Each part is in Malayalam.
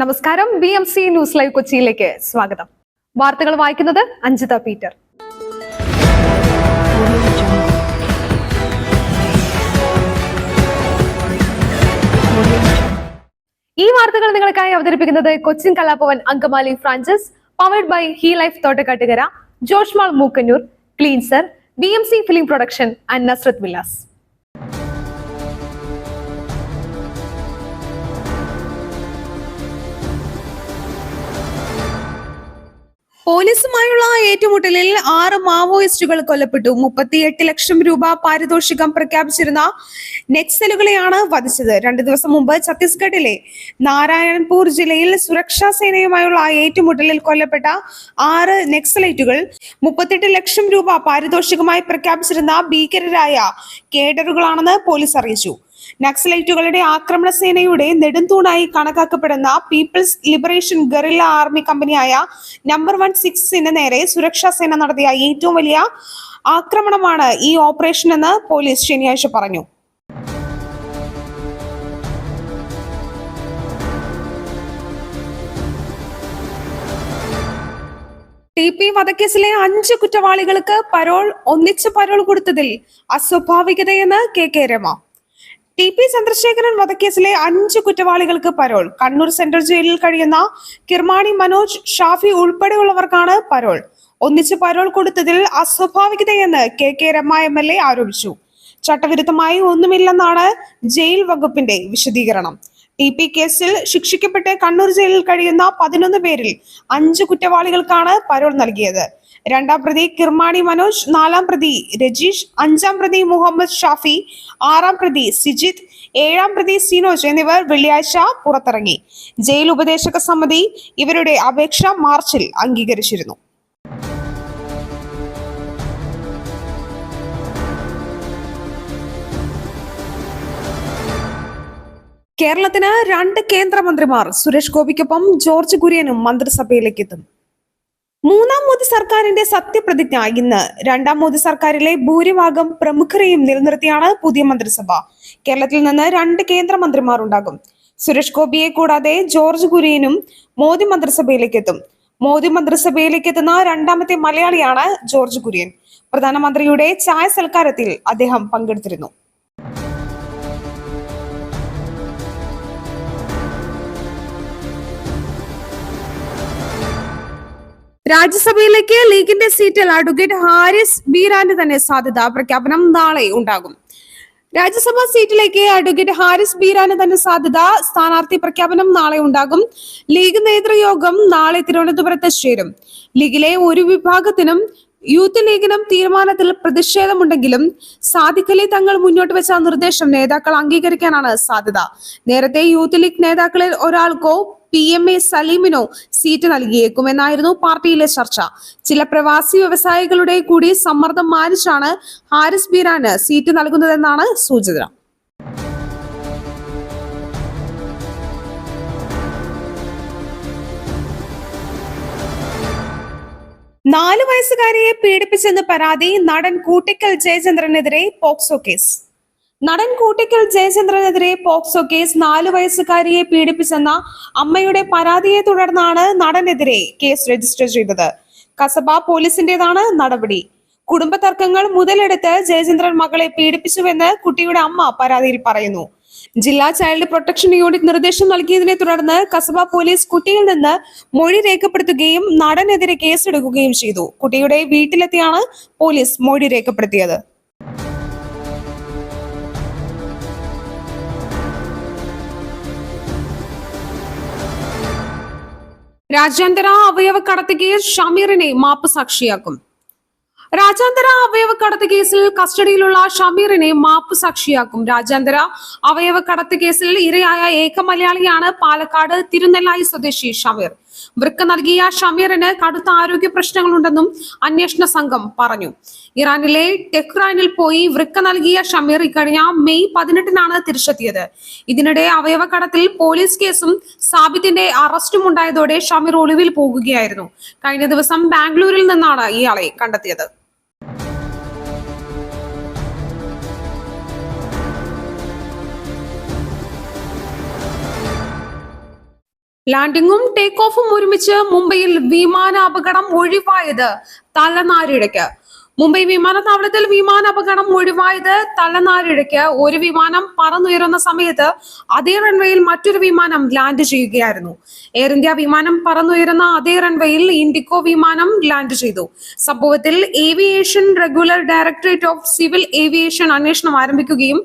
നമസ്കാരം. BMC ന്യൂസ് ലൈവ് കൊച്ചിയിലേക്ക് സ്വാഗതം. വാർത്തകൾ വായിക്കുന്നത് അഞ്ജിത പീറ്റർ. ഈ വാർത്തകൾ നിങ്ങൾക്കായി അവതരിപ്പിക്കുന്നത് Cochin Kalabhavan Angamaly franchise, powered by he life Thottakkattukara, Josh mall Mookkannoor, cleanser, BMC film production and Nazareth villas. പോലീസുമായുള്ള ഏറ്റുമുട്ടലിൽ 6 മാവോയിസ്റ്റുകൾ കൊല്ലപ്പെട്ടു. 38 ലക്ഷം രൂപ പാരിതോഷികം പ്രഖ്യാപിച്ചിരുന്ന നക്സലുകളെയാണ് വധിച്ചത്. 2 ദിവസം മുമ്പ് ഛത്തീസ്ഗഡിലെ നാരായൺപൂർ ജില്ലയിൽ സുരക്ഷാ സേനയുമായുള്ള ഏറ്റുമുട്ടലിൽ കൊല്ലപ്പെട്ട 6 നക്സലൈറ്റുകൾ 38 ലക്ഷം രൂപ പാരിതോഷികമായി പ്രഖ്യാപിച്ചിരുന്ന ഭീകരരായ കേഡറുകളാണെന്ന് പോലീസ് അറിയിച്ചു. നക്സലൈറ്റുകളുടെ ആക്രമണ സേനയുടെ നെടുംതൂണായി കണക്കാക്കപ്പെടുന്ന പീപ്പിൾസ് ലിബറേഷൻ ഗറില്ല ആർമി കമ്പനിയായ നമ്പർ 16 നേരെ സുരക്ഷാ സേന നടത്തിയ ഏറ്റവും വലിയ ആക്രമണമാണ് ഈ ഓപ്പറേഷൻ എന്ന് പോലീസ് ശനിയാഴ്ച പറഞ്ഞു. TP വധക്കേസിലെ 5 കുറ്റവാളികൾക്ക് ഒന്നിച്ച് പരോൾ കൊടുത്തതിൽ അസ്വാഭാവികതയെന്ന് KK രമ. TP ചന്ദ്രശേഖരൻ വധക്കേസിലെ 5 കുറ്റവാളികൾക്ക് പരോൾ. കണ്ണൂർ സെൻട്രൽ ജയിലിൽ കഴിയുന്ന കിർമാണി മനോജ്, ഷാഫി ഉൾപ്പെടെയുള്ളവർക്കാണ് പരോൾ. ഒന്നിച്ച് പരോൾ കൊടുത്തതിൽ അസ്വാഭാവികതയെന്ന് KK രമ MLA ആരോപിച്ചു. ചട്ടവിരുദ്ധമായി ഒന്നുമില്ലെന്നാണ് ജയിൽ വകുപ്പിന്റെ വിശദീകരണം. TP കേസിൽ ശിക്ഷിക്കപ്പെട്ട് കണ്ണൂർ ജയിലിൽ കഴിയുന്ന 11 പേരിൽ 5 കുറ്റവാളികൾക്കാണ് പരോൾ നൽകിയത്. 2-ാം പ്രതി കിർമാണി മനോജ്, 4-ാം പ്രതി രജീഷ്, 5-ാം പ്രതി മുഹമ്മദ് ഷാഫി, 6-ാം പ്രതി സിജിത്ത്, 7-ാം പ്രതി സിനോജ് എന്നിവർ വെള്ളിയാഴ്ച പുറത്തിറങ്ങി. ജയിൽ ഉപദേശക സമിതി ഇവരുടെ അപേക്ഷ മാർച്ചിൽ അംഗീകരിച്ചിരുന്നു. കേരളത്തിന് 2 കേന്ദ്രമന്ത്രിമാർ. സുരേഷ് ഗോപിക്കൊപ്പം ജോർജ് കുര്യനും മന്ത്രിസഭയിലേക്ക് എത്തും. 3-ാം മോദി സർക്കാരിന്റെ സത്യപ്രതിജ്ഞ ഇന്ന്. 2-ാം മോദി സർക്കാരിലെ ഭൂരിഭാഗം പ്രമുഖരെയും നിലനിർത്തിയാണ് പുതിയ മന്ത്രിസഭ. കേരളത്തിൽ നിന്ന് 2 കേന്ദ്രമന്ത്രിമാർ ഉണ്ടാകും. സുരേഷ് ഗോപിയെ കൂടാതെ ജോർജ് കുര്യനും മോദി മന്ത്രിസഭയിലേക്ക് എത്തും. മോദി മന്ത്രിസഭയിലേക്ക് എത്തുന്ന 2-ാമത്തെ മലയാളിയാണ് ജോർജ് കുര്യൻ. പ്രധാനമന്ത്രിയുടെ ചായ സൽക്കാരത്തിൽ അദ്ദേഹം പങ്കെടുത്തിരുന്നു. രാജ്യസഭയിലേക്ക് ലീഗിന്റെ സീറ്റിൽ അഡ്വക്കേറ്റ് ഹാരിസ് ബീരാന് തന്നെ സാധ്യത. പ്രഖ്യാപനം നാളെ ഉണ്ടാകും. രാജ്യസഭാ സീറ്റിലേക്ക് അഡ്വക്കേറ്റ് ഹാരിസ് ബീരാന് തന്നെ സാധ്യത. സ്ഥാനാർത്ഥി പ്രഖ്യാപനം നാളെ ഉണ്ടാകും. ലീഗ് നേതൃയോഗം നാളെ തിരുവനന്തപുരത്ത് ചേരും. ലീഗിലെ ഒരു വിഭാഗത്തിനും യൂത്ത് ലീഗിനും തീരുമാനത്തിൽ പ്രതിഷേധമുണ്ടെങ്കിലും സാദിഖ് അലി തങ്ങൾ മുന്നോട്ട് വെച്ച നിർദ്ദേശം നേതാക്കൾ അംഗീകരിക്കാനാണ് സാധ്യത. നേരത്തെ യൂത്ത് ലീഗ് നേതാക്കളിൽ ഒരാൾക്കോ PMA സലീമിനോ സീറ്റ് നൽകിയേക്കുമെന്നായിരുന്നു പാർട്ടിയിലെ ചർച്ച. ചില പ്രവാസി വ്യവസായികളുടെ കൂടി സമ്മർദ്ദം മാനിച്ചാണ് ഹാരിസ് ബീരാന് സീറ്റ് നൽകുന്നതെന്നാണ് സൂചന. നാല് വയസ്സുകാരിയെ പീഡിപ്പിച്ചെന്ന് പരാതി. നടൻ കൂട്ടിക്കൽ ജയചന്ദ്രനെതിരെ പോക്സോ കേസ്. നടൻ കൂട്ടിക്കൽ ജയചന്ദ്രനെതിരെ പോക്സോ കേസ്. 4 വയസ്സുകാരിയെ പീഡിപ്പിച്ചെന്ന അമ്മയുടെ പരാതിയെ തുടർന്നാണ് നടനെതിരെ കേസ് രജിസ്റ്റർ ചെയ്തത്. കസബ പോലീസിന്റേതാണ് നടപടി. കുടുംബ തർക്കങ്ങൾ മുതലെടുത്ത് ജയചന്ദ്രൻ മകളെ പീഡിപ്പിച്ചുവെന്ന് കുട്ടിയുടെ അമ്മ പരാതിയിൽ പറയുന്നു. ജില്ലാ ചൈൽഡ് പ്രൊട്ടക്ഷൻ യൂണിറ്റ് നിർദ്ദേശം നൽകിയതിനെ തുടർന്ന് കസബ പോലീസ് കുട്ടിയിൽ നിന്ന് മൊഴി രേഖപ്പെടുത്തുകയും നടനെതിരെ കേസെടുക്കുകയും ചെയ്തു. കുട്ടിയുടെ വീട്ടിലെത്തിയാണ് പോലീസ് മൊഴി രേഖപ്പെടുത്തിയത്. രാജ്യാന്തര അവയവ കടത്ത് കേസ് ഷമീറിനെ മാപ്പ് സാക്ഷിയാക്കും. രാജ്യാന്തര അവയവ കടത്ത് കേസിൽ കസ്റ്റഡിയിലുള്ള ഷമീറിനെ മാപ്പ് സാക്ഷിയാക്കും. രാജ്യാന്തര അവയവ കടത്ത് കേസിൽ ഇരയായ ഏക മലയാളിയാണ് പാലക്കാട് തിരുനെല്ലായി സ്വദേശി ഷമീർ. വൃക്ക നൽകിയ ഷമീറിന് കടുത്ത ആരോഗ്യ പ്രശ്നങ്ങളുണ്ടെന്നും അന്വേഷണ സംഘം പറഞ്ഞു. ഇറാനിലെ ടെഹ്റാനിൽ പോയി വൃക്ക നൽകിയ ഷമീർ ഇക്കഴിഞ്ഞ മെയ് 18-നാണ് തിരിച്ചെത്തിയത്. ഇതിനിടെ അവയവ കടത്തിൽ പോലീസ് കേസും സാബിത്തിന്റെ അറസ്റ്റും ഉണ്ടായതോടെ ഷമീർ ഒളിവിൽ പോകുകയായിരുന്നു. കഴിഞ്ഞ ദിവസം ബാംഗ്ലൂരിൽ നിന്നാണ് ഇയാളെ കണ്ടെത്തിയത്. ലാൻഡിങ്ങും ടേക്ക് ഓഫും ഒരുമിച്ച് മുംബൈയിൽ വിമാനാപകടം ഒഴിവായത് തലനാരിഴയ്ക്ക്. മുംബൈ വിമാനത്താവളത്തിൽ വിമാനാപകടം ഒഴിവായത് തലനാരിഴയ്ക്ക്. ഒരു വിമാനം പറന്നുയരുന്ന സമയത്ത് അതേ റൺവേയിൽ മറ്റൊരു വിമാനം ലാൻഡ് ചെയ്യുകയായിരുന്നു. എയർ ഇന്ത്യ വിമാനം പറന്നുയരുന്ന അതേ റൺവേയിൽ ഇൻഡിഗോ വിമാനം ലാൻഡ് ചെയ്തു. സംഭവത്തിൽ aviation regular directorate of civil aviation അന്വേഷണം ആരംഭിക്കുകയും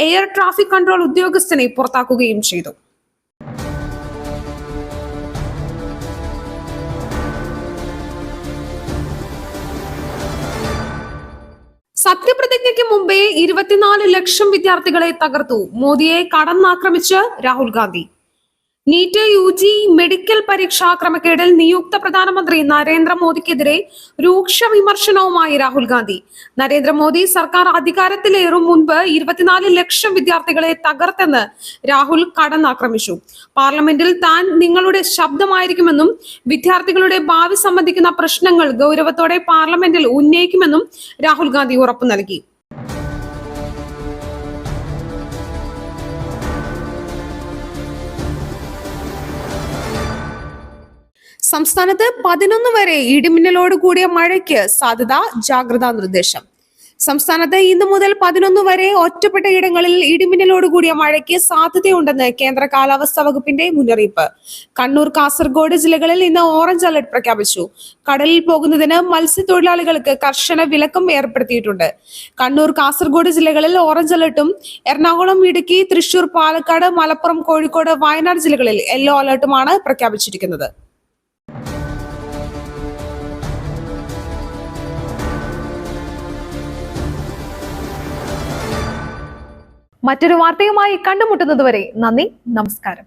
എയർ ട്രാഫിക് കൺട്രോൾ ഉദ്യോഗസ്ഥനെ പുറത്താക്കുകയും ചെയ്തു. സത്യപ്രതിജ്ഞയ്ക്ക് മുമ്പേ 24 ലക്ഷം വിദ്യാർത്ഥികളെ തകർത്തു. മോദിയെ കടന്നാക്രമിച്ച് Rahul Gandhi. NEET UG medical പരീക്ഷാ ക്രമക്കേടിൽ നിയുക്ത പ്രധാനമന്ത്രി നരേന്ദ്രമോദിക്കെതിരെ രൂക്ഷ വിമർശനവുമായി രാഹുൽ ഗാന്ധി. നരേന്ദ്രമോദി സർക്കാർ അധികാരത്തിലേറും മുൻപ് 24 ലക്ഷം വിദ്യാർത്ഥികളെ തകർത്തെന്ന് രാഹുൽ കടന്നാക്രമിച്ചു. പാർലമെന്റിൽ താൻ നിങ്ങളുടെ ശബ്ദമായിരിക്കുമെന്നും വിദ്യാർത്ഥികളുടെ ഭാവി സംബന്ധിക്കുന്ന പ്രശ്നങ്ങൾ ഗൗരവത്തോടെ പാർലമെന്റിൽ ഉന്നയിക്കുമെന്നും രാഹുൽ ഗാന്ധി ഉറപ്പു നൽകി. സംസ്ഥാനത്ത് 11 വരെ ഇടിമിന്നലോട് കൂടിയ മഴയ്ക്ക് സാധ്യത. ജാഗ്രതാ നിർദ്ദേശം. സംസ്ഥാനത്ത് ഇന്നു മുതൽ 11 വരെ ഒറ്റപ്പെട്ട ഇടങ്ങളിൽ ഇടിമിന്നലോട് കൂടിയ മഴയ്ക്ക് സാധ്യതയുണ്ടെന്ന് കേന്ദ്ര കാലാവസ്ഥാ വകുപ്പിന്റെ മുന്നറിയിപ്പ്. കണ്ണൂർ, കാസർഗോഡ് ജില്ലകളിൽ ഇന്ന് ഓറഞ്ച് അലർട്ട് പ്രഖ്യാപിച്ചു. കടലിൽ പോകുന്നതിന് മത്സ്യത്തൊഴിലാളികൾക്ക് കർശന വിലക്കും ഏർപ്പെടുത്തിയിട്ടുണ്ട്. കണ്ണൂർ, കാസർഗോഡ് ജില്ലകളിൽ ഓറഞ്ച് അലർട്ടും എറണാകുളം, ഇടുക്കി, തൃശൂർ, പാലക്കാട്, മലപ്പുറം, കോഴിക്കോട്, വയനാട് ജില്ലകളിൽ യെല്ലോ അലർട്ടുമാണ് പ്രഖ്യാപിച്ചിരിക്കുന്നത്. മറ്റൊരു വാർത്തയുമായി കണ്ടുമുട്ടുന്നതുവരെ നന്ദി, നമസ്കാരം.